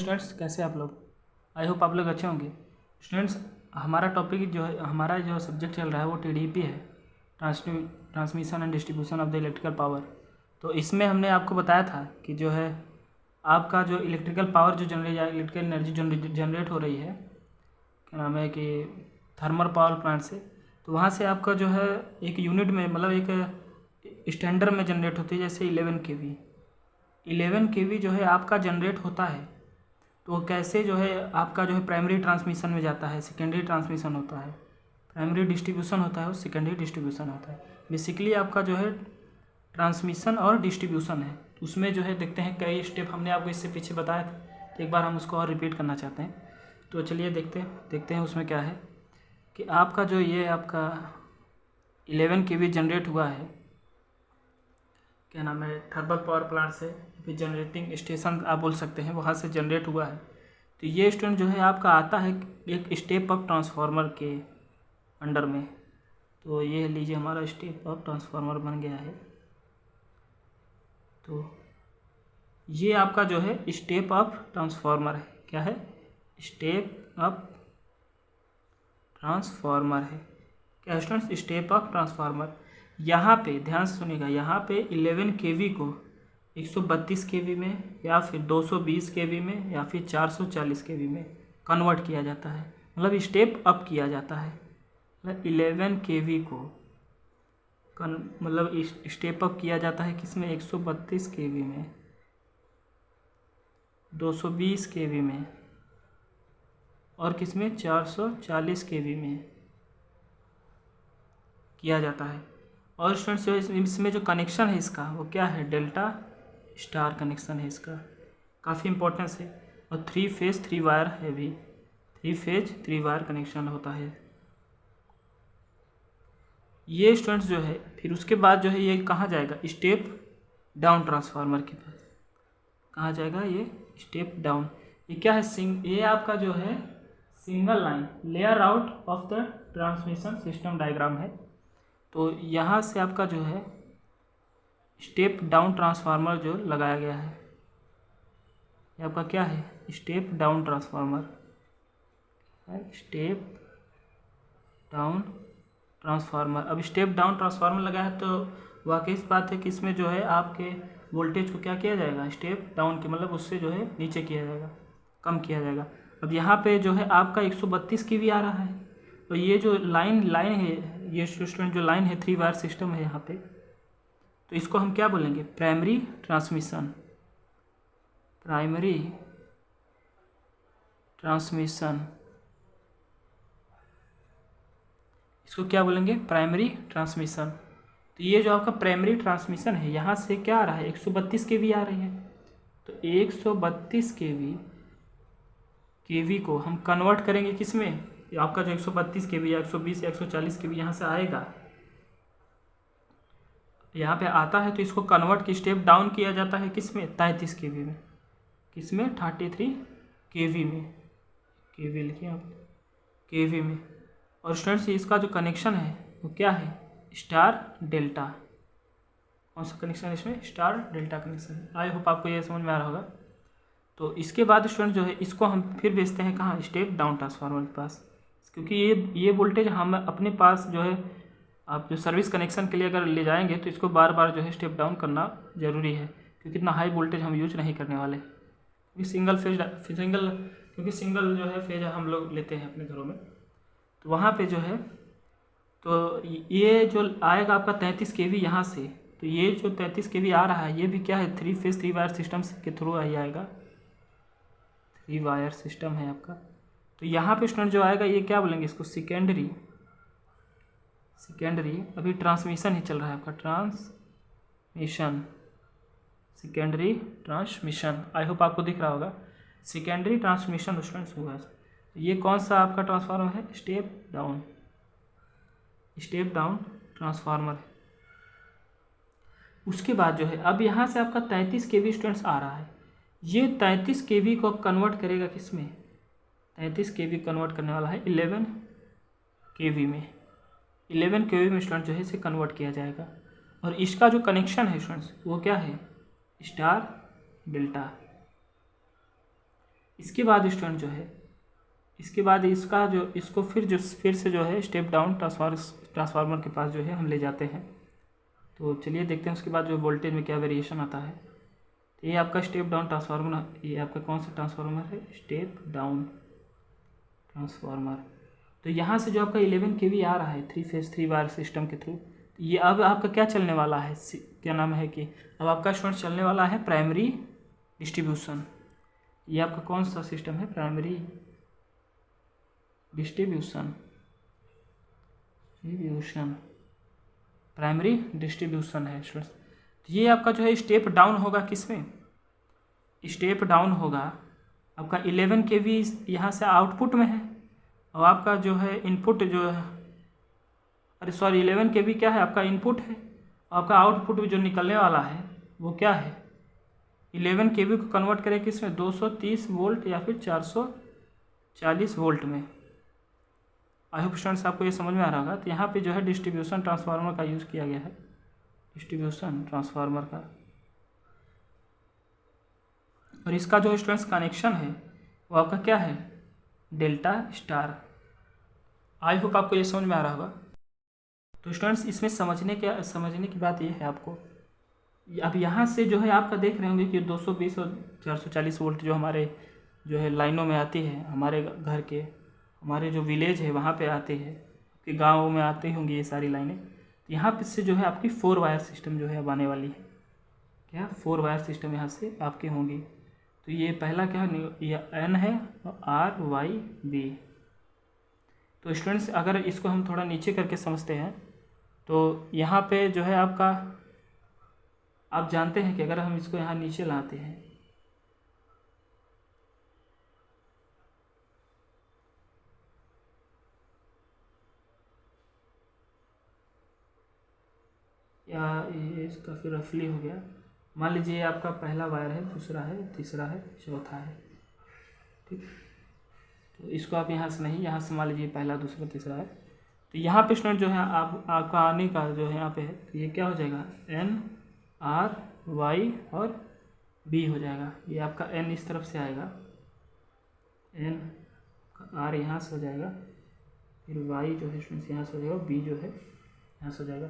Students, कैसे आप लोग? आई होप आप लोग अच्छे होंगे। स्टूडेंट्स, हमारा टॉपिक जो है, हमारा जो सब्जेक्ट चल रहा है वो टीडीपी है, transmission and distribution of the electrical power. तो इसमें हमने आपको बताया था कि जो है आपका जो इलेक्ट्रिकल पावर जो इलेक्ट्रिकल एनर्जी जनरेट हो रही है, क्या नाम है कि थर्मल पावर प्लांट से, तो वहाँ से आपका जो है एक यूनिट में मतलब एक स्टैंडर्ड में जनरेट होती है। जैसे 11 kV जो है आपका जनरेट होता है, तो कैसे जो है आपका जो है प्राइमरी ट्रांसमिशन में जाता है, सेकेंडरी ट्रांसमिशन होता है, प्राइमरी डिस्ट्रीब्यूशन होता है और सेकेंडरी डिस्ट्रीब्यूशन होता है। बेसिकली आपका जो है ट्रांसमिशन और डिस्ट्रीब्यूशन है। उसमें जो है देखते हैं कई स्टेप हमने आपको इससे पीछे बताया था, तो एक बार हम उसको और रिपीट करना चाहते हैं। तो चलिए देखते हैं उसमें क्या है कि आपका जो ये आपका 11 kV जनरेट हुआ है, क्या नाम है, थर्मल पावर प्लांट से, फिर जनरेटिंग स्टेशन आप बोल सकते हैं, वहाँ से जनरेट हुआ है। तो ये स्टूडेंट जो है आपका आता है एक स्टेप अप ट्रांसफार्मर के अंडर में। तो ये लीजिए हमारा स्टेप अप ट्रांसफार्मर बन गया है। तो ये आपका जो है स्टेप अप ट्रांसफार्मर है। क्या है? स्टेप अप ट्रांसफार्मर है। क्या स्टूडेंट्स? Step up transformer. यहाँ पे ध्यान से सुनिएगा, यहाँ पे 11 kV को 132 kV में या फिर 220 kV में या फिर 440 kV में कन्वर्ट किया जाता है, मतलब स्टेप अप किया जाता है। मतलब 11 kV को मतलब स्टेप अप किया जाता है किसमें? 132 kV में, 220 kV में और किसमें? 440 kV में किया जाता है। और स्टूडेंट्स इसमें जो कनेक्शन है इसका वो क्या है? डेल्टा स्टार कनेक्शन है इसका, काफ़ी इंपॉर्टेंस है। और 3 फेज 3 वायर है भी, 3 फेज 3 वायर कनेक्शन होता है ये स्टूडेंट्स जो है। फिर उसके बाद जो है ये कहाँ जाएगा? स्टेप डाउन ट्रांसफार्मर के पास। कहाँ जाएगा ये? Step down. ये क्या है? ये आपका जो है single line layer out of the transmission system diagram है। तो यहाँ से आपका जो है स्टेप डाउन ट्रांसफार्मर जो लगाया गया है, ये आपका क्या है? Step down transformer, step down transformer. अब स्टेप डाउन ट्रांसफार्मर लगा है तो वाकई इस बात है कि इसमें जो है आपके वोल्टेज को क्या किया जाएगा? स्टेप डाउन के मतलब उससे जो है नीचे किया जाएगा, कम किया जाएगा। अब यहाँ पे जो है आपका 132 kV आ रहा है, तो ये जो लाइन है, ये स्टूडेंट जो लाइन है 3 वायर सिस्टम है यहाँ पे, तो इसको हम क्या बोलेंगे? Primary transmission. प्राइमरी ट्रांसमिशन, इसको क्या बोलेंगे? Primary transmission. तो ये जो आपका प्राइमरी ट्रांसमिशन है, यहाँ से क्या आ रहा है? 132 kV आ रही है। तो 132 kV को हम कन्वर्ट करेंगे किस में? आपका जो 132 kV या 120 या 140 kV यहाँ से आएगा, यहाँ पे आता है, तो इसको कन्वर्ट की स्टेप डाउन किया जाता है किस में? 33 kV में। किस में? 33 kV में। kV लिखिए आप, kV में। और स्टूडेंट्स इसका जो कनेक्शन है वो क्या है? Star delta. कौन सा कनेक्शन है इसमें? Star delta connection. आई होप आपको ये समझ में आ रहा होगा। तो इसके बाद स्टूडेंट जो है इसको हम फिर भेजते हैं कहाँ? स्टेप डाउन ट्रांसफार्मर के पास, क्योंकि ये वोल्टेज हम अपने पास जो है आप जो सर्विस कनेक्शन के लिए अगर ले जाएंगे तो इसको बार बार जो है स्टेप डाउन करना ज़रूरी है, क्योंकि इतना हाई वोल्टेज हम यूज नहीं करने वाले, क्योंकि सिंगल जो है फेज हम लोग लेते हैं अपने घरों में। तो वहाँ पे जो है तो ये जो आएगा आपका 33 kV यहाँ से, तो ये जो 33 kV आ रहा है ये भी क्या है? 3 फेज 3 वायर सिस्टम के थ्रू आएगा, 3 वायर सिस्टम है आपका। तो यहाँ पे स्टूडेंट जो आएगा ये क्या बोलेंगे? इसको सेकेंडरी। अभी ट्रांसमिशन ही चल रहा है आपका, ट्रांसमिशन, सेकेंडरी ट्रांसमिशन। आई होप आपको दिख रहा होगा, सेकेंडरी ट्रांसमिशन स्टूडेंट्स हुआ। ये कौन सा आपका ट्रांसफार्मर है? Step down transformer. उसके बाद जो है अब यहाँ से आपका 33 kV स्टूडेंट्स आ रहा है, ये 33 kV को कन्वर्ट करेगा किस में? 33 kV कन्वर्ट करने वाला है 11 kV में। 11 kV में स्टूडेंट जो है इसे कन्वर्ट किया जाएगा। और इसका जो कनेक्शन है स्टूडेंट्स वो क्या है? Star delta. इसके बाद स्टूडेंट जो है, इसके बाद इसका जो इसको फिर से जो है स्टेप डाउन ट्रांसफार्मर के पास जो है हम ले जाते हैं। तो चलिए देखते हैं उसके बाद जो वोल्टेज में क्या वेरिएशन आता है। तो ये आपका स्टेप डाउन ट्रांसफार्मर, ये आपका कौन सा ट्रांसफार्मर है, स्टेप डाउन ट्रांसफार्मर। तो यहाँ से जो आपका 11 kV आ रहा है 3 फेज 3 वायर सिस्टम के थ्रू, ये अब आपका क्या चलने वाला है, क्या नाम है कि अब आपका स्टूडेंट चलने वाला है प्राइमरी डिस्ट्रीब्यूशन। ये आपका कौन सा सिस्टम है, प्राइमरी डिस्ट्रीब्यूशन, प्राइमरी डिस्ट्रीब्यूशन है स्टूडेंट्स। तो ये आपका जो है स्टेप डाउन होगा, किसमें स्टेप डाउन होगा आपका 11 kV यहाँ से आउटपुट में है, और आपका जो है इनपुट जो है, अरे सॉरी 11 kV क्या है आपका इनपुट है, आपका आउटपुट भी जो निकलने वाला है वो क्या है 11 kV को कन्वर्ट करें किसमें, 230 वोल्ट या फिर 440 वोल्ट में। आई होप स्टूडेंट्स आपको ये समझ में आ रहा होगा। तो यहाँ पे जो है डिस्ट्रीब्यूशन ट्रांसफार्मर का यूज़ किया गया है, डिस्ट्रीब्यूशन ट्रांसफार्मर का, और इसका जो स्टूडेंट्स कनेक्शन है वो आपका क्या है, डेल्टा स्टार। आई होप आपको ये समझ में आ रहा होगा। तो स्टूडेंट्स इसमें समझने की बात ये है आपको, अब यहाँ से जो है आपका देख रहे होंगे कि 220 और 440 वोल्ट जो हमारे जो है लाइनों में आती है, हमारे घर के, हमारे जो विलेज है वहाँ पे आती है, कि गाँव में आती होंगी ये सारी लाइनें। तो यहाँ पे से जो है आपकी 4 वायर सिस्टम जो है अब आने वाली है, क्या 4 वायर सिस्टम यहाँ से आपकी होंगी। तो ये पहला क्या है, ये N है और RYB। तो स्टूडेंट्स अगर इसको हम थोड़ा नीचे करके समझते हैं तो यहाँ पे जो है आपका, आप जानते हैं कि अगर हम इसको यहाँ नीचे लाते हैं, या ये काफ़ी रफली हो गया, मान लीजिए आपका पहला वायर है, दूसरा है, तीसरा है, चौथा है, ठीक। तो इसको आप यहाँ से नहीं, यहाँ से मान लीजिए पहला, दूसरा, तीसरा है। तो यहाँ पे स्टूडेंट जो है आपका आने का जो है यहाँ पे है, तो ये क्या हो जाएगा, NRY और B हो जाएगा। ये आपका N इस तरफ से आएगा, N R यहाँ से हो जाएगा, फिर Y जो है स्टूडेंट्स यहाँ से हो जाएगा, B जो है यहाँ से हो जाएगा।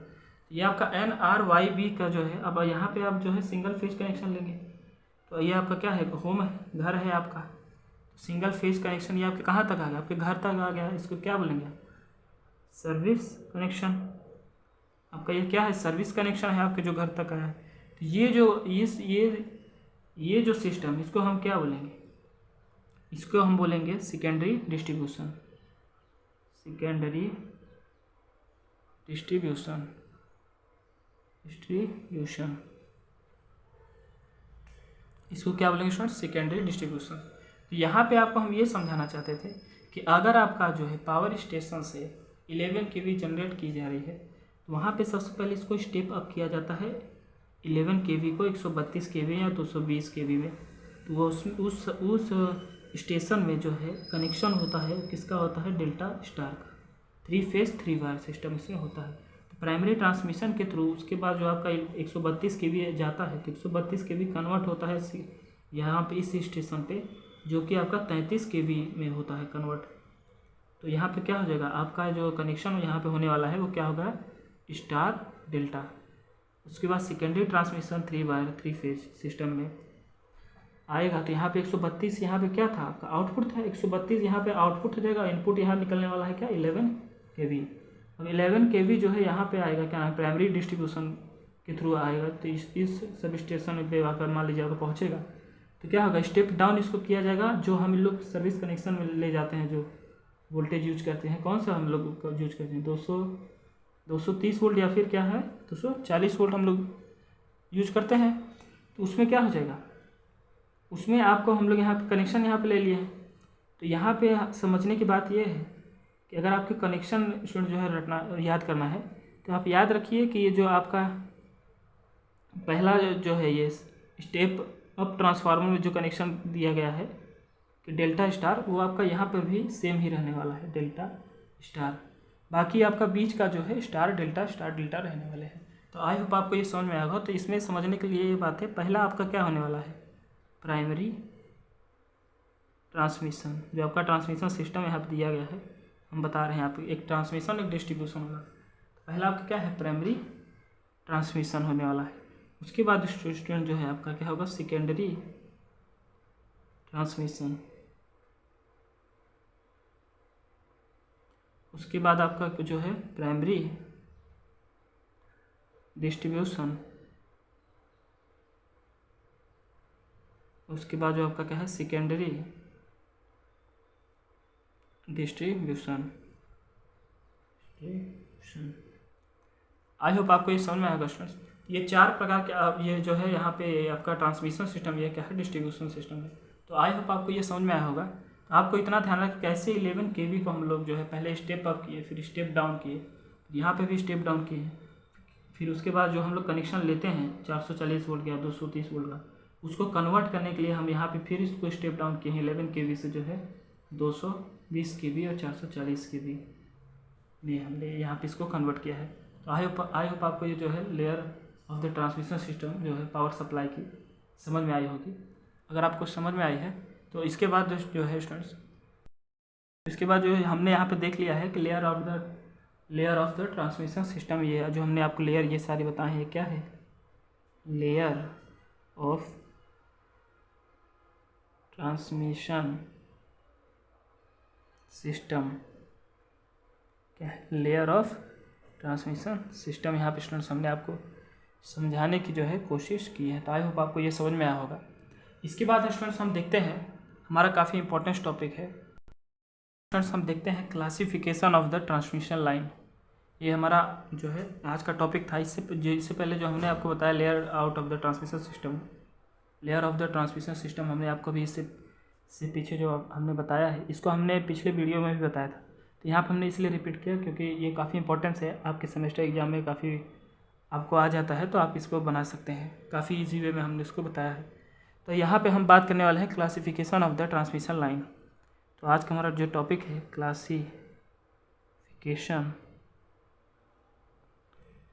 ये आपका NRYB का जो है, अब यहाँ पे आप जो है सिंगल फेज कनेक्शन लेंगे। तो ये आपका क्या है, होम है, घर है आपका, सिंगल फेज कनेक्शन। ये आपके कहाँ तक आ गया, आपके घर तक आ गया। इसको क्या बोलेंगे, सर्विस कनेक्शन। आपका ये क्या है, सर्विस कनेक्शन है आपके जो घर तक आया है। तो ये जो ये जो सिस्टम, इसको हम क्या बोलेंगे, इसको हम बोलेंगे सेकेंडरी डिस्ट्रीब्यूशन, सेकेंडरी डिस्ट्रीब्यूशन, इसको क्या बोलेंगे स्टूडेंट्स, सेकेंडरी डिस्ट्रीब्यूशन। तो यहाँ पे आपको हम ये समझाना चाहते थे कि अगर आपका जो है पावर स्टेशन से 11 kV जनरेट की जा रही है, तो वहाँ पे सबसे पहले इसको स्टेप अप किया जाता है 11 kV को 132 kV या 220 kV में। तो वो उस स्टेशन में जो है कनेक्शन होता है, किसका होता है, डेल्टा स्टार का। 3 फेज 3 वायर सिस्टम इसमें होता है। तो प्राइमरी ट्रांसमिशन के थ्रू उसके बाद जो आपका 132 kV जाता है, तो 132 kV कन्वर्ट होता है यहाँ पे इस स्टेशन पे, जो कि आपका 33 kV में होता है कन्वर्ट। तो यहाँ पे क्या हो जाएगा, आपका जो कनेक्शन यहाँ पे होने वाला है वो क्या होगा, स्टार डेल्टा। उसके बाद secondary transmission 3 wire 3 phase system में आएगा। तो यहाँ पे 132 यहाँ पे क्या था, आपका आउटपुट था, 132 यहाँ पे आउटपुट हो जाएगा, इनपुट यहाँ निकलने वाला है क्या, 11 kV। अब 11 kV जो है यहाँ पे आएगा, क्या है, प्राइमरी डिस्ट्रीब्यूशन के थ्रू आएगा। तो इस सब स्टेशन पे आकर मान लीजिए आपको पहुँचेगा, तो क्या होगा, स्टेप डाउन इसको किया जाएगा। जो हम लोग सर्विस कनेक्शन में ले जाते हैं, जो वोल्टेज यूज करते हैं, कौन सा हम लोग यूज करते हैं, 230 वोल्ट या फिर क्या है 240 वोल्ट हम लोग यूज करते हैं। तो उसमें क्या हो जाएगा, उसमें आपको हम लोग यहाँ पे कनेक्शन यहाँ पे ले लिए हैं। तो यहाँ पे समझने की बात ये है कि अगर आपके कनेक्शन स्टूडेंट जो है रटना याद करना है, तो आप याद रखिए कि ये जो आपका पहला जो है ये स्टेप अप ट्रांसफार्मर में जो कनेक्शन दिया गया है कि डेल्टा स्टार, वो आपका यहाँ पर भी सेम ही रहने वाला है, डेल्टा स्टार। बाकी आपका बीच का जो है स्टार डेल्टा रहने वाले हैं। तो आई होप आपको ये समझ में आएगा। तो इसमें समझने के लिए ये बात है, पहला आपका क्या होने वाला है, प्राइमरी ट्रांसमिशन, जो आपका ट्रांसमिशन सिस्टम यहाँ पर दिया गया है, हम बता रहे हैं यहाँ पे एक ट्रांसमिशन एक डिस्ट्रीब्यूशन होगा। पहला आपका क्या है, प्राइमरी ट्रांसमिशन होने वाला है। उसके बाद स्टूडेंट जो है आपका क्या होगा, सेकेंडरी ट्रांसमिशन। उसके बाद आपका जो है प्राइमरी डिस्ट्रीब्यूशन। उसके बाद जो आपका क्या है, सेकेंडरी डिस्ट्रीब्यूशन। आई होप आपको ये समझ में आएगा स्टूडेंट्स। ये 4 प्रकार के ये जो है यहाँ पे आपका ट्रांसमिशन सिस्टम, ये क्या है, डिस्ट्रीब्यूशन सिस्टम है। तो आई होप आपको ये समझ में आया होगा। तो आपको इतना ध्यान रखें कैसे 11 kV को हम लोग जो है पहले स्टेप अप किए, फिर स्टेप डाउन किए, यहाँ पे भी स्टेप डाउन किए, फिर उसके बाद जो हम लोग कनेक्शन लेते हैं 440 वोल्ट या 230 वोल्ट का, उसको कन्वर्ट करने के लिए हम यहाँ पे फिर इसको स्टेप डाउन किए हैं 11 kV से जो है 220 kV और 440 kV में हमने यहाँ पे इसको कन्वर्ट किया है। तो आई होप आपको ये जो है layer of the transmission system जो है पावर सप्लाई की समझ में आई होगी। अगर आपको समझ में आई है तो इसके बाद जो है स्टूडेंट्स, इसके बाद जो है हमने यहाँ पे देख लिया है कि layer of the transmission system, ये जो हमने आपको लेयर ये सारी बताए हैं, ये क्या है, लेयर ऑफ ट्रांसमिशन सिस्टम। क्या है, लेयर ऑफ ट्रांसमिशन सिस्टम। यहाँ पे स्टूडेंट्स हमने आपको समझाने की जो है कोशिश की है। तो आई होप आपको ये समझ में आया होगा। इसके बाद स्टूडेंट्स हम देखते हैं, हमारा काफ़ी इंपॉर्टेंट टॉपिक है स्टूडेंट्स, हम देखते हैं classification of the transmission line. ये हमारा जो है आज का टॉपिक था। इससे पहले जो हमने आपको बताया layer out of the transmission system, layer of the transmission system हमने आपको भी इससे पीछे जो हमने बताया है, इसको हमने पिछले वीडियो में भी बताया था। तो यहाँ पर हमने इसलिए रिपीट किया क्योंकि ये काफ़ी इंपॉर्टेंस है, आपके सेमेस्टर एग्जाम में काफ़ी आपको आ जाता है, तो आप इसको बना सकते हैं। काफ़ी इजी वे में हमने इसको बताया है। तो यहाँ पे हम बात करने वाले हैं classification of the transmission line. तो आज का हमारा जो टॉपिक है classification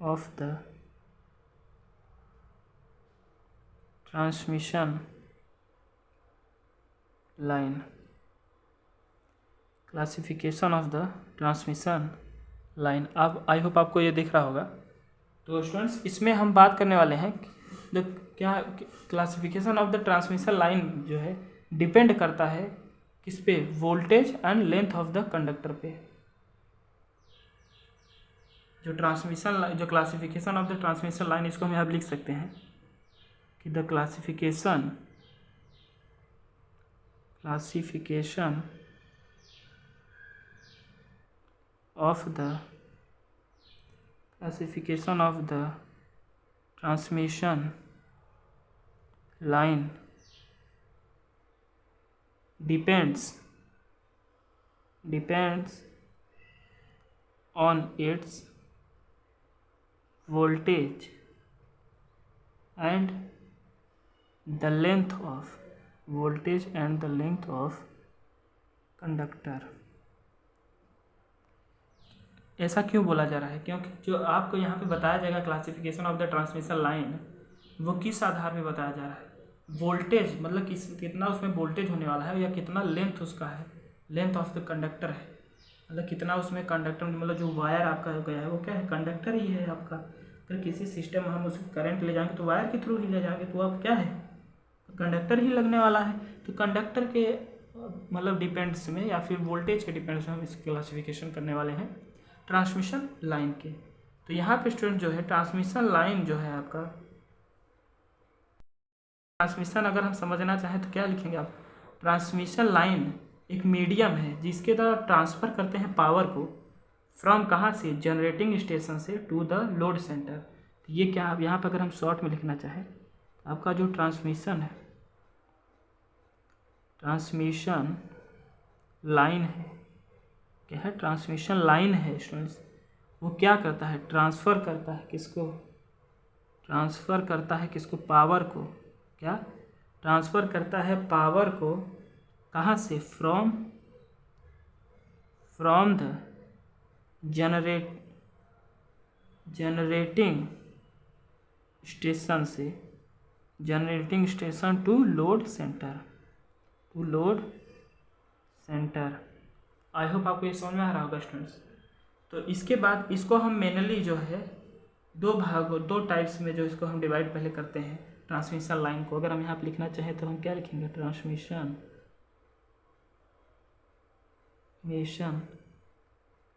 of the transmission line, classification of the transmission line. अब आई होप आपको ये दिख रहा होगा। तो स्टूडेंट्स इसमें हम बात करने वाले हैं क्या classification of the transmission line जो है डिपेंड करता है किस पे, voltage and length of the conductor पे। जो classification of the transmission line, इसको हम यहाँ लिख सकते हैं कि the classification of the transmission line depends on its voltage and the length of conductor। ऐसा क्यों बोला जा रहा है, क्योंकि जो आपको यहाँ पे बताया जाएगा classification of the transmission line, वो किस आधार पे बताया जा रहा है, वोल्टेज मतलब कितना उसमें वोल्टेज होने वाला है, या कितना लेंथ उसका है, लेंथ ऑफ द कंडक्टर है, मतलब कितना उसमें कंडक्टर, मतलब जो वायर आपका गया है वो क्या है, कंडक्टर ही है आपका। अगर किसी सिस्टम में हम उसको करंट ले जाएंगे तो वायर के थ्रू ही ले जाएंगे, तो अब क्या है, कंडक्टर ही लगने वाला है। तो कंडक्टर के मतलब डिपेंड्स में या फिर वोल्टेज के डिपेंड्स में हम इस क्लासिफिकेशन करने वाले हैं ट्रांसमिशन लाइन के। तो यहाँ पे स्टूडेंट जो है ट्रांसमिशन लाइन जो है आपका, ट्रांसमिशन अगर हम समझना चाहें तो क्या लिखेंगे आप, ट्रांसमिशन लाइन एक मीडियम है जिसके द्वारा ट्रांसफ़र करते हैं पावर को फ्रॉम कहाँ से, जनरेटिंग स्टेशन से टू द लोड सेंटर। तो ये क्या, अब यहाँ पर अगर हम शॉर्ट में लिखना चाहें तो आपका जो ट्रांसमिशन है, ट्रांसमिशन लाइन है, क्या है, ट्रांसमिशन लाइन है स्टूडेंट्स, वो क्या करता है, ट्रांसफ़र करता है किसको, पावर को, क्या ट्रांसफ़र करता है पावर को कहाँ से, from the generating station to load centre, centre. I hope आपको ये समझ में आ रहा होगा स्टूडेंट्स। तो इसके बाद इसको हम मेनली जो है दो टाइप्स में जो इसको हम डिवाइड पहले करते हैं ट्रांसमिशन लाइन को। अगर हम यहाँ पर लिखना चाहें तो हम क्या लिखेंगे, ट्रांसमिशन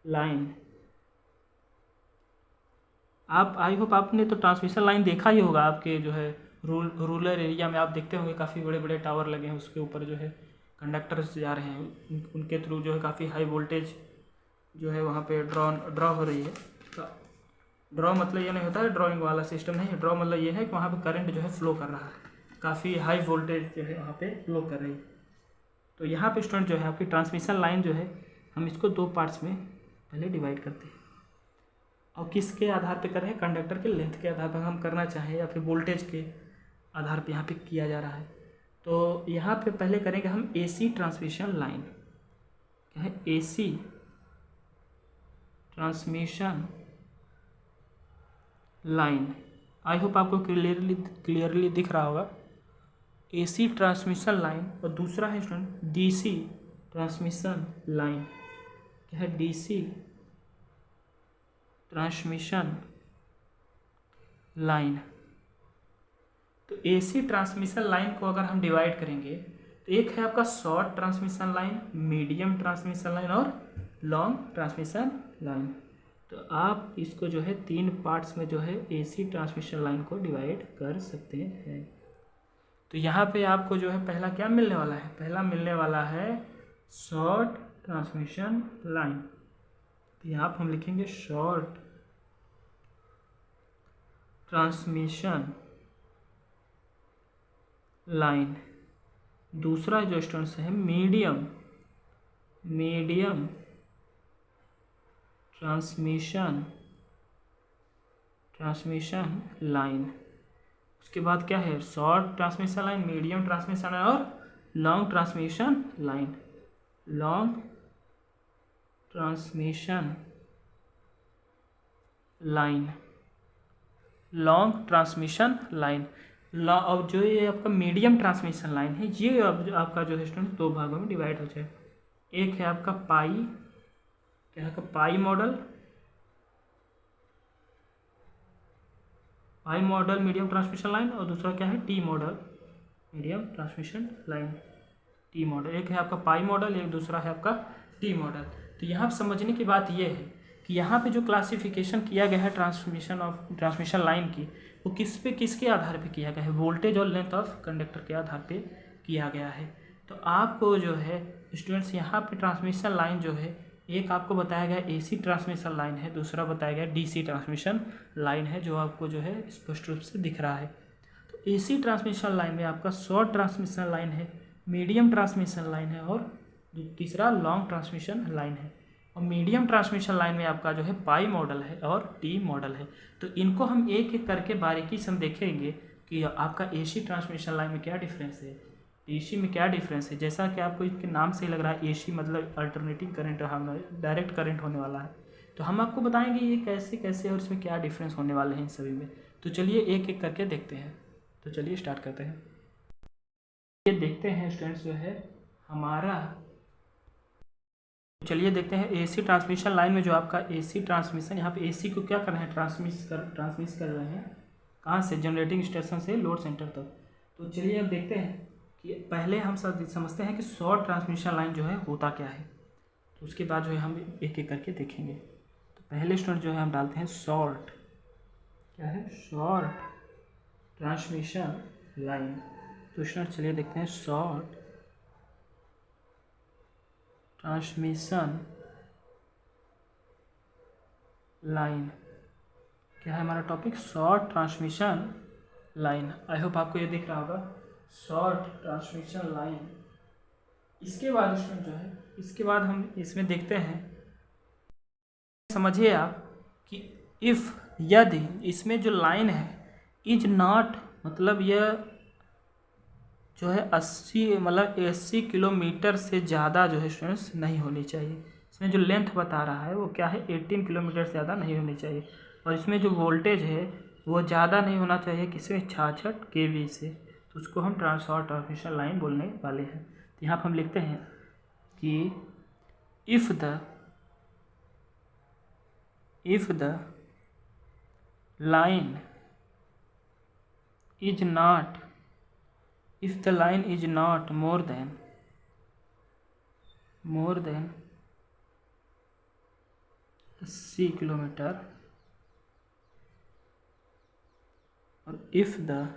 लाइन। आप आई होप आपने तो ट्रांसमिशन लाइन देखा ही होगा, आपके जो है रूरल एरिया में आप देखते होंगे काफ़ी बड़े बड़े टावर लगे हैं, उसके ऊपर जो है कंडक्टर्स जा रहे हैं, उनके थ्रू जो है काफ़ी हाई वोल्टेज जो है वहाँ पे ड्रॉ हो रही है। तो ड्रॉ मतलब ये नहीं होता है ड्राइंग वाला सिस्टम नहीं है, ड्रॉ मतलब ये है कि वहाँ पे करंट जो है फ्लो कर रहा है, काफ़ी हाई वोल्टेज जो है वहाँ पे फ्लो कर रही है। तो यहाँ पे स्टूडेंट जो है आपकी ट्रांसमिशन लाइन जो है हम इसको दो पार्ट्स में पहले डिवाइड करते हैं। और किसके आधार पे कर रहे हैं, कंडक्टर के लेंथ के आधार पर हम करना चाहें या फिर वोल्टेज के आधार पे यहाँ पे किया जा रहा है। तो यहाँ पे पहले करेंगे हम एसी ट्रांसमिशन लाइन। क्या है, एसी ट्रांसमिशन लाइन। आई होप आपको क्लियरली दिख रहा होगा, एसी ट्रांसमिशन लाइन। और दूसरा है स्टूडेंट डीसी ट्रांसमिशन लाइन। क्या है, डीसी ट्रांसमिशन लाइन। तो एसी ट्रांसमिशन लाइन को अगर हम डिवाइड करेंगे तो एक है आपका short transmission line, medium transmission line और लॉन्ग ट्रांसमिशन लाइन। तो आप इसको जो है तीन पार्ट्स में जो है एसी ट्रांसमिशन लाइन को डिवाइड कर सकते हैं। तो यहाँ पे आपको जो है पहला क्या मिलने वाला है, पहला मिलने वाला है शॉर्ट ट्रांसमिशन लाइन। तो यहाँ पर हम लिखेंगे शॉर्ट ट्रांसमिशन लाइन। दूसरा जो स्टूडेंट्स है मीडियम ट्रांसमिशन लाइन। उसके बाद क्या है, short transmission line, medium transmission line और long transmission line. Long transmission line, long transmission line. अब जो ये आपका मीडियम ट्रांसमिशन लाइन है ये अब आपका जो है स्टूडेंट दो भागों में डिवाइड हो जाए। एक है आपका पाई, क्या है, pi model medium transmission line, और दूसरा क्या है, T model medium transmission line, T model. एक है आपका पाई मॉडल, एक दूसरा है आपका टी मॉडल। तो यहाँ समझने की बात यह है कि यहाँ पे जो क्लासिफिकेशन किया गया है ट्रांसमिशन लाइन की, वो किसके आधार पे किया गया है, वोल्टेज और लेंथ ऑफ कंडक्टर के आधार पे किया गया है। तो आपको जो है स्टूडेंट्स यहाँ पे ट्रांसमिशन लाइन जो है, एक आपको बताया गया एसी ट्रांसमिशन लाइन है, दूसरा बताया गया डीसी ट्रांसमिशन लाइन है, जो आपको जो है स्पष्ट रूप से दिख रहा है। तो एसी ट्रांसमिशन लाइन में आपका शॉर्ट ट्रांसमिशन लाइन है, मीडियम ट्रांसमिशन लाइन है और तीसरा लॉन्ग ट्रांसमिशन लाइन है। और मीडियम ट्रांसमिशन लाइन में आपका जो है पाई मॉडल है और टी मॉडल है। तो इनको हम एक एक करके बारीकी से हम देखेंगे कि आपका एसी ट्रांसमिशन लाइन में क्या डिफरेंस है, डीसी में क्या डिफरेंस है। जैसा कि आपको इसके नाम से ही लग रहा है एसी मतलब अल्टरनेटिंग करंट, हम डायरेक्ट करंट होने वाला है। तो हम आपको बताएंगे ये कैसे कैसे और इसमें क्या डिफरेंस होने वाले हैं इन सभी में। तो चलिए एक एक करके देखते हैं। तो चलिए स्टार्ट करते हैं। ये देखते हैं स्टूडेंट्स जो है हमारा, चलिए देखते हैं एसी ट्रांसमिशन लाइन में जो आपका एसी ट्रांसमिशन, यहाँ पे एसी को क्या कर रहे हैं, ट्रांसमिट कर रहे हैं कहाँ से, जनरेटिंग स्टेशन से लोड सेंटर तक। तो चलिए अब देखते हैं कि पहले हम समझते हैं कि शॉर्ट ट्रांसमिशन लाइन जो है होता क्या है। तो उसके बाद जो है हम एक एक करके देखेंगे। तो पहले स्टूडेंट जो है हम डालते हैं शॉर्ट, क्या है, शॉर्ट ट्रांसमिशन लाइन। तो स्टूडेंट चलिए देखते हैं शॉर्ट ट्रांसमिशन लाइन। क्या है हमारा टॉपिक, शॉर्ट ट्रांसमिशन लाइन। आई होप आपको ये दिख रहा होगा, शॉर्ट ट्रांसमिशन लाइन। इसके बाद इसमें जो है, इसके बाद हम इसमें देखते हैं, समझिए आप कि इफ़ यदि इसमें जो लाइन है इज नॉट, मतलब यह जो है 80 किलोमीटर से ज़्यादा जो है स्टूडेंट्स नहीं होनी चाहिए। इसमें जो लेंथ बता रहा है वो क्या है, 18 किलोमीटर से ज़्यादा नहीं होनी चाहिए। और इसमें जो वोल्टेज है वो ज़्यादा नहीं होना चाहिए किसमें, 66 kV से। तो उसको हम शॉर्ट ट्रांसमिशन लाइन बोलने वाले हैं। तो यहाँ पर हम लिखते हैं कि if the line is not more than 80 kilometre, और if the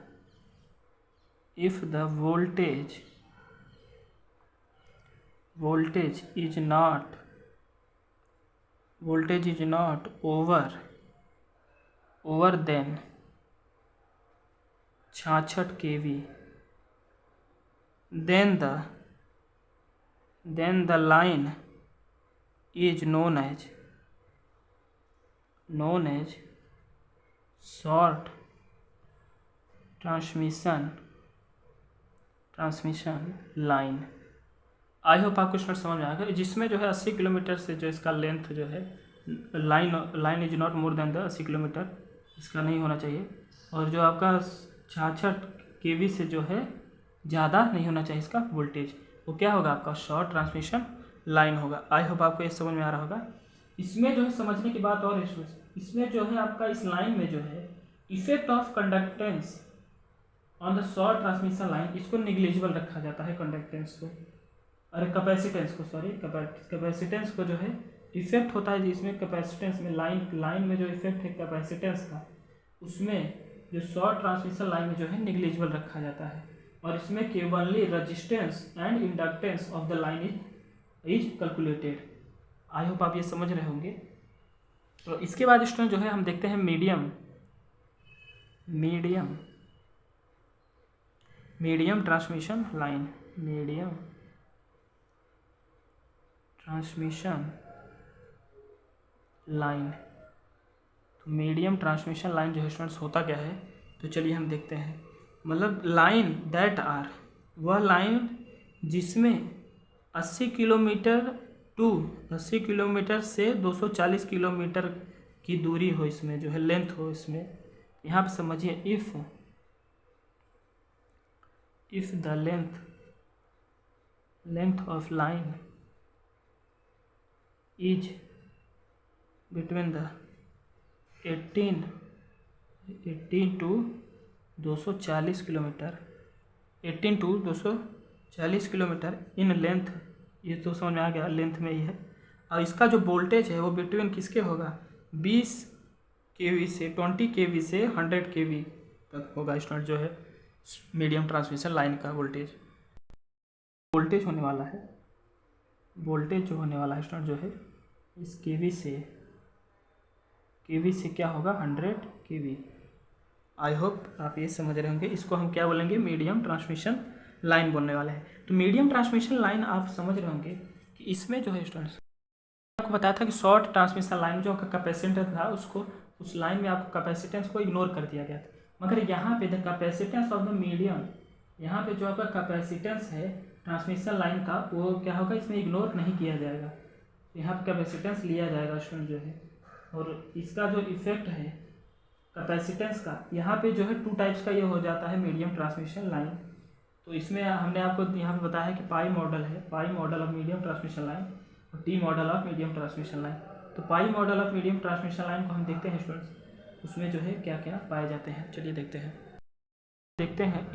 voltage is not over than 66 kV, then the line is known as short transmission line। I hope आपको स्टार्ट समझ में आ गया, जिसमें जो है 80 किलोमीटर से जो इसका लेंथ जो है line is not more than the 80 kilometre, इसका नहीं होना चाहिए, और जो आपका 66 kV से जो है ज़्यादा नहीं होना चाहिए इसका वोल्टेज, वो क्या होगा आपका शॉर्ट ट्रांसमिशन लाइन होगा। आई होप आपको ये समझ में आ रहा होगा। इसमें जो है समझने की बात और है, इसमें जो है आपका इस लाइन में जो है effect of conductance on the short transmission line, इसको निग्लिजिबल रखा जाता है कंडक्टेंस को, अरे कैपेसिटेंस को, सॉरी कैपेसिटेंस को जो है इफेक्ट होता है जिसमें कैपेसिटेंस में लाइन में जो इफेक्ट है कैपेसिटेंस का, उसमें जो शॉर्ट ट्रांसमिशन लाइन में जो है निग्लिजिबल रखा जाता है, और इसमें केवली resistance and inductance of the line is calculated. I hope आप ये समझ रहे होंगे। तो इसके बाद स्टूडेंट जो है हम देखते हैं मीडियम ट्रांसमिशन लाइन। तो मीडियम ट्रांसमिशन लाइन जो है स्टूडेंट्स होता क्या है, तो चलिए हम देखते हैं। मतलब लाइन दैट आर, वह लाइन जिसमें 80 किलोमीटर से 240 किलोमीटर की दूरी हो, इसमें जो है लेंथ हो, इसमें यहाँ पे समझिए if the length of line is between the 18 to 240 kilometre, 18 to 240 kilometre in length, ये तो समझ में आ गया, लेंथ में ही है। और इसका जो वोल्टेज है वो बिटवीन किसके होगा, 20 kV से 20 kV से 100 kV तक होगा स्टूडेंट, जो है मीडियम ट्रांसमिशन लाइन का वोल्टेज होने वाला है। वोल्टेज जो होने वाला है स्टूडेंट जो है इस kV से क्या होगा, 100 kV। आई होप आप ये समझ रहे होंगे। इसको हम क्या बोलेंगे, मीडियम ट्रांसमिशन लाइन बोलने वाले हैं। तो मीडियम ट्रांसमिशन लाइन आप समझ रहे होंगे कि इसमें जो है स्टूडेंट्स आपको बताया था कि शॉर्ट ट्रांसमिशन लाइन जो आपका कैपेसिटेंस था, उसको उस लाइन में आपको कैपेसिटेंस को इग्नोर कर दिया गया था, मगर यहाँ पे the capacitance of the medium, यहाँ पे जो आपका कैपेसिटेंस है ट्रांसमिशन लाइन का, वो क्या होगा, इसमें इग्नोर नहीं किया जाएगा, यहाँ पे कैपेसिटेंस लिया जाएगा स्टूडेंट जो है। और इसका जो इफेक्ट है कैपेसिटेंस का, यहाँ पे जो है 2 टाइप्स का ये हो जाता है मीडियम ट्रांसमिशन लाइन। तो इसमें हमने आपको यहाँ पे बताया कि पाई मॉडल है, pi model of medium transmission line, और T model of medium transmission line. तो pi model of medium transmission line को हम देखते हैं स्टूडेंट्स, उसमें जो है क्या क्या पाए जाते हैं, चलिए देखते हैं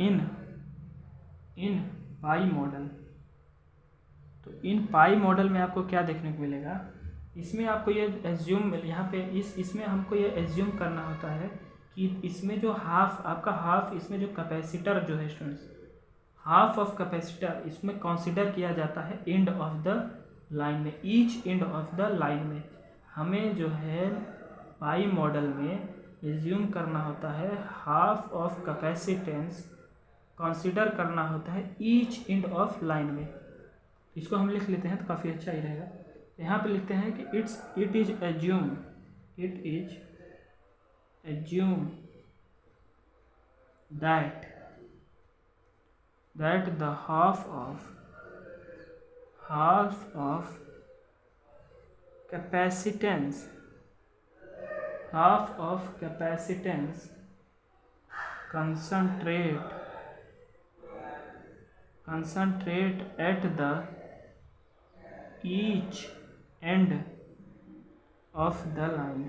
इन पाई मॉडल। तो इन पाई मॉडल में आपको क्या देखने को मिलेगा, इसमें आपको ये एज्यूम, यहाँ पे इसमें हमको ये एज्यूम करना होता है कि इसमें जो हाफ इसमें जो कैपेसिटर जो है स्टूडेंट्स, हाफ ऑफ कैपेसिटर इसमें कंसीडर किया जाता है एंड ऑफ द लाइन में, each end of the line में। हमें जो है पाई मॉडल में एज्यूम करना होता है हाफ ऑफ कैपेसिटेंस कंसीडर करना होता है ईच एंड ऑफ लाइन में। इसको हम लिख लेते हैं तो काफ़ी अच्छा ही रहेगा। यहाँ पे लिखते हैं कि it is assume that the half of capacitance concentrate at the each end of the line.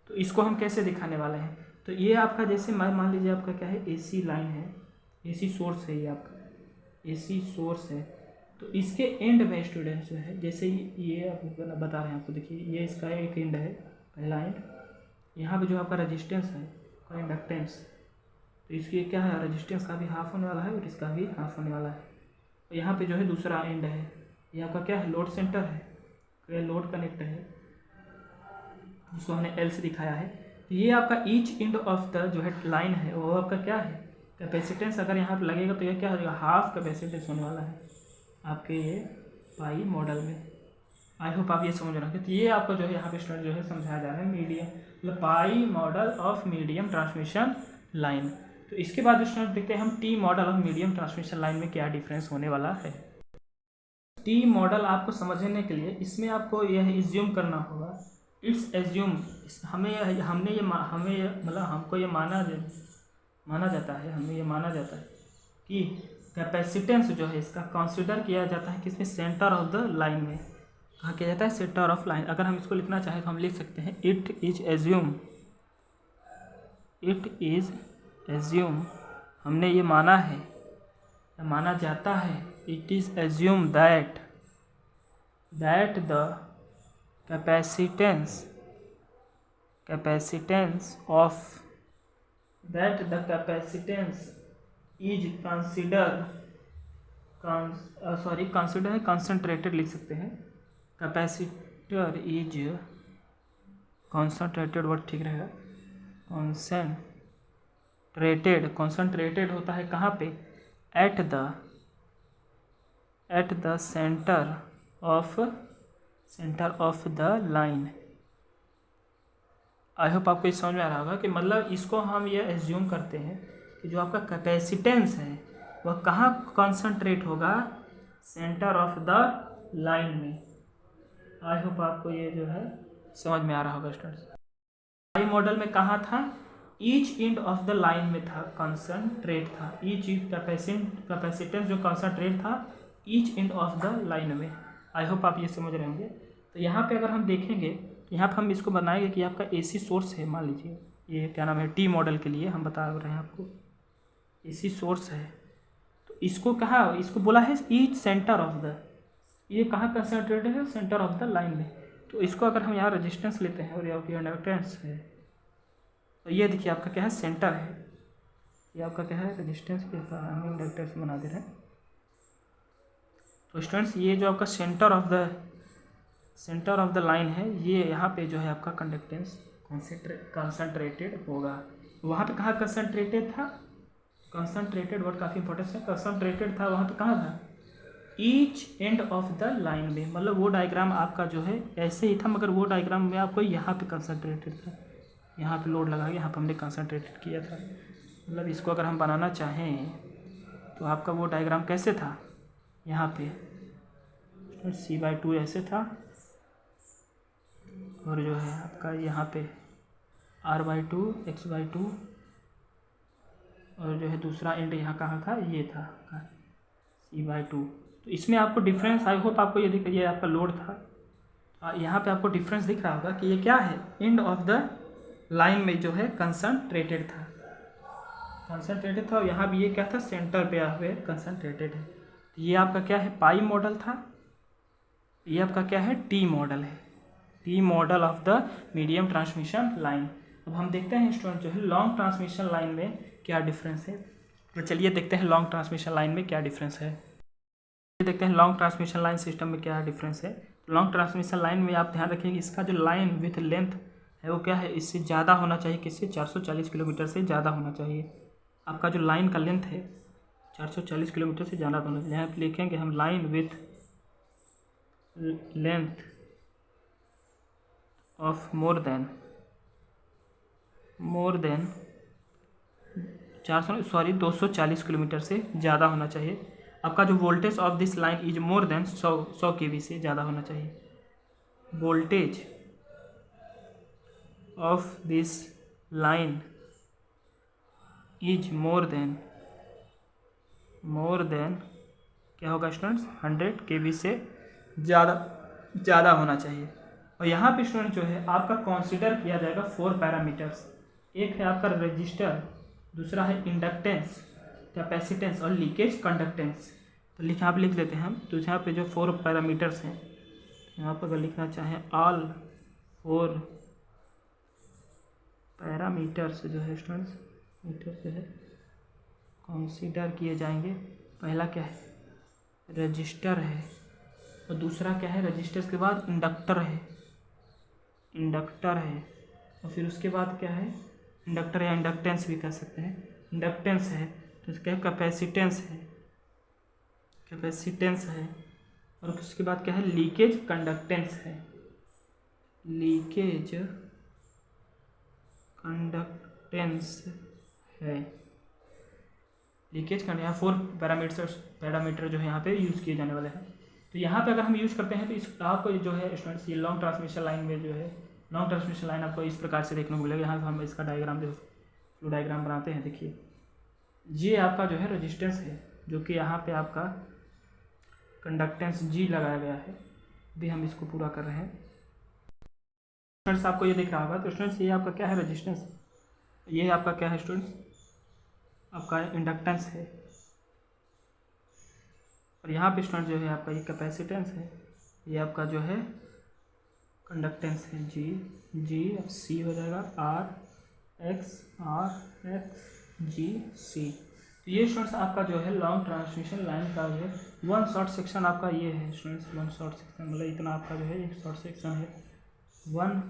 तो इसको हम कैसे दिखाने वाले हैं, तो ये आपका जैसे मान लीजिए आपका क्या है, AC लाइन है, AC सोर्स है, ये आपका AC सोर्स है। तो इसके एंड में स्टूडेंट जो है, जैसे ये आपको बता रहे हैं आपको, देखिए ये इसका एक एंड है, पहला एंड। यहाँ पे जो आपका रेजिस्टेंस है, आपका इंडक्टेंस, तो इसकी क्या है, रेजिस्टेंस का भी हाफ होने वाला है और इसका भी हाफ होने वाला है। और यहाँ पे जो है दूसरा एंड है, ये आपका क्या है, लोड सेंटर है, ये लोड कनेक्ट है, जिसको हमने L से दिखाया है। तो ये आपका ईच एंड ऑफ द जो है लाइन है, वो आपका क्या है, कैपेसिटेंस। अगर यहाँ पर लगेगा तो ये क्या हो जाएगा, हाफ कैपेसिटेंस होने वाला है आपके ये पाई मॉडल में। आई होप आप ये समझ रहे हैं। तो ये आपका जो है यहाँ पे स्टूडेंट जो है समझाया जा रहा है मीडियम, मतलब पाई model of medium transmission line. तो इसके बाद स्टूडेंट देखते हैं हम T model of medium transmission line में क्या डिफरेंस होने वाला है। टी मॉडल आपको समझने के लिए इसमें आपको यह एज्यूम करना होगा, इट्स एज्यूम, हमको ये माना जाता है, हमें ये माना जाता है कि कैपेसिटेंस जो है इसका कंसिडर किया जाता है किसमें, सेंटर ऑफ द लाइन में। कहाँ किया जाता है, सेंटर ऑफ लाइन। अगर हम इसको लिखना चाहें तो हम लिख सकते हैं इट इज एज्यूम, हमने ये माना है, माना जाता है, it is assume that the capacitance is consider है, कंसंट्रेटेड लिख सकते हैं, कैपेसिटर इज कंसंट्रेटेड वर्ड ठीक रहेगा, कंसंट्रेटेड होता है कहाँ पे, at the centre of the line. I hope आपको इस समझ में आ रहा होगा कि मतलब इसको हम ये एज्यूम करते हैं कि जो आपका कैपेसिटेंस है वह कहाँ कॉन्सेंट्रेट होगा, सेंटर ऑफ द लाइन में। आई होप आपको ये जो है समझ में आ रहा होगा स्टूडेंट्स। पाई मॉडल में कहाँ था, each end of the line में था, कॉन्सेंट्रेट था, ईच कैपेसिटेंस जो कॉन्सेंट्रेट था each end of the line में। आई होप आप ये समझ रहे होंगे। तो यहाँ पे अगर हम देखेंगे, यहाँ पर हम इसको बनाएंगे कि आपका AC सोर्स है, मान लीजिए ये क्या नाम है, टी मॉडल के लिए हम बता रहे हैं आपको, AC सोर्स है। तो इसको कहा, इसको बोला है ईच सेंटर ऑफ द, ये कहाँ कंसंट्रेटेड है, सेंटर ऑफ द लाइन में। तो इसको अगर हम यहाँ रेजिस्टेंस लेते हैं और यहाँ पे इंडक्टेंस है, तो ये देखिए आपका क्या है, सेंटर है, ये आपका क्या है, रेजिस्टेंस के साथ हम इंडक्टेंस बना दे रहे हैं। तो स्टूडेंट्स ये जो आपका सेंटर ऑफ द लाइन है, ये यहाँ पे जो है आपका कंडक्टेंस कंसंट्रेटेड होगा। वहाँ पे कहाँ कंसंट्रेटेड था, कंसंट्रेटेड वर्ड काफ़ी इंपॉर्टेंट है, कंसंट्रेटेड था वहाँ पे कहाँ था, each end of the line में। मतलब वो डायग्राम आपका जो है ऐसे ही था, मगर वो डायग्राम में आपको यहाँ पे कंसंट्रेटेड था, यहाँ पे लोड लगा के यहाँ पे हमने कंसंट्रेटेड किया था। मतलब इसको अगर हम बनाना चाहें तो आपका वो डायग्राम कैसे था, यहाँ पे C/2 ऐसे था, और जो है आपका यहाँ पे R/2 X/2, और जो है दूसरा एंड यहाँ कहाँ था, ये था C/2। तो इसमें आपको डिफरेंस, आई होप आपको ये दिख, ये आपका लोड था, यहाँ पे आपको डिफरेंस दिख रहा होगा कि ये क्या है, एंड ऑफ द लाइन में जो है कंसंट्रेटेड था, और यहाँ भी ये क्या था, सेंटर पे हुए कंसंट्रेटेड है। तो ये आपका क्या है, पाई मॉडल था, ये आपका क्या है, टी मॉडल है, T model of the medium transmission line. अब हम देखते हैं स्टूडेंट जो है लॉन्ग ट्रांसमिशन लाइन में क्या डिफरेंस है। तो चलिए देखते हैं लॉन्ग ट्रांसमिशन लाइन में क्या डिफरेंस है। देखते हैं लॉन्ग ट्रांसमिशन लाइन सिस्टम में क्या डिफरेंस है। लॉन्ग ट्रांसमिशन लाइन में आप ध्यान रखिए कि इसका जो लाइन विथ लेंथ है वो क्या है, इससे ज़्यादा होना चाहिए, किससे, 440 किलोमीटर से ज़्यादा होना चाहिए। आपका जो लाइन का लेंथ है 440 किलोमीटर से ज़्यादा होना चाहिए। यहाँ पर लिखेंगे हम line with length of more than 240 kilometre से ज़्यादा होना चाहिए। आपका जो voltage of this line is more than 100 kV से ज़्यादा होना चाहिए। Voltage of this line is more than क्या होगा स्टूडेंट्स, 100 kV से ज़्यादा होना चाहिए। और यहाँ पे स्टूडेंट जो है आपका कंसीडर किया जाएगा 4 पैरामीटर्स। एक है आपका रजिस्टर, दूसरा है इंडक्टेंस, कैपेसिटेंस और लीकेज कंडक्टेंस। तो यहाँ पे लिख लेते हैं हम। तो यहाँ पे जो 4 पैरामीटर्स हैं, यहाँ पर अगर लिखना चाहें ऑल 4 पैरामीटर्स जो है स्टूडेंट्स, मीटर जो है कंसीडर किए जाएंगे। पहला क्या है, रजिस्टर है, और दूसरा क्या है, रजिस्टर के बाद इंडक्टर है, और फिर उसके बाद क्या है, इंडक्टर या इंडक्टेंस भी कह सकते हैं, इंडक्टेंस है। तो क्या है, कैपेसिटेंस है, और उसके बाद क्या है, लीकेज कंडक्टेंस है, लीकेज कंडक्टेंस यहाँ 4 पैरामीटर जो है यहाँ पे यूज़ किए जाने वाले हैं। तो यहाँ पे अगर हम यूज़ करते हैं तो इस आपको जो है स्टूडेंट्स ये लॉन्ग ट्रांसमिशन लाइन में जो है, लॉन्ग ट्रांसमिशन लाइन आपको इस प्रकार से देखने को मिलेगा। यहाँ हम इसका डायग्राम जो फ्लो डायग्राम बनाते हैं, देखिए ये आपका जो है रेजिस्टेंस है, जो कि यहाँ पे आपका कंडक्टेंस जी लगाया गया है। अभी हम इसको पूरा कर रहे हैं स्टूडेंट्स, आपको ये दिख रहा होगा। तो स्टूडेंट्स ये आपका क्या है, रेजिस्टेंस, ये आपका क्या है स्टूडेंट्स, आपका इंडक्टेंस है, और यहाँ पे स्टूडेंट जो है आपका ये कैपेसिटेंस है, ये आपका जो है कंडक्टेंस है जी अब सी हो जाएगा आर एक्स जी सी। तो ये स्टूडेंट्स आपका जो है लॉन्ग ट्रांसमिशन लाइन का जो है वन शॉर्ट सेक्शन आपका ये है स्टूडेंट्स, वन शॉर्ट सेक्शन मतलब इतना आपका जो है एक शॉर्ट सेक्शन है, वन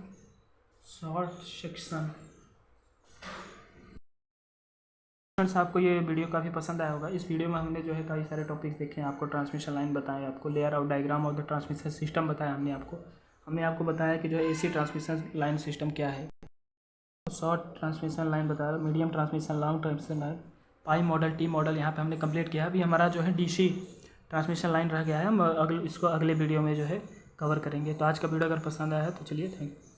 शॉर्ट सेक्शन। फ्रेंड्स आपको ये वीडियो काफ़ी पसंद आया होगा। इस वीडियो में हमने जो है कई सारे टॉपिक्स देखे हैं, आपको ट्रांसमिशन लाइन बताएं, आपको layer out diagram of the transmission system बताया हमने आपको बताया कि जो है एसी ट्रांसमिशन लाइन सिस्टम क्या है, शॉर्ट ट्रांसमिशन लाइन बताया, medium transmission, long transmission line, pi model, T model यहाँ पे हमने कंप्लीट किया। अभी हमारा जो है डीसी ट्रांसमिशन लाइन रह गया है, हम इसको अगले वीडियो में जो है कवर करेंगे। तो आज का वीडियो अगर पसंद आया है तो चलिए थैंक यू।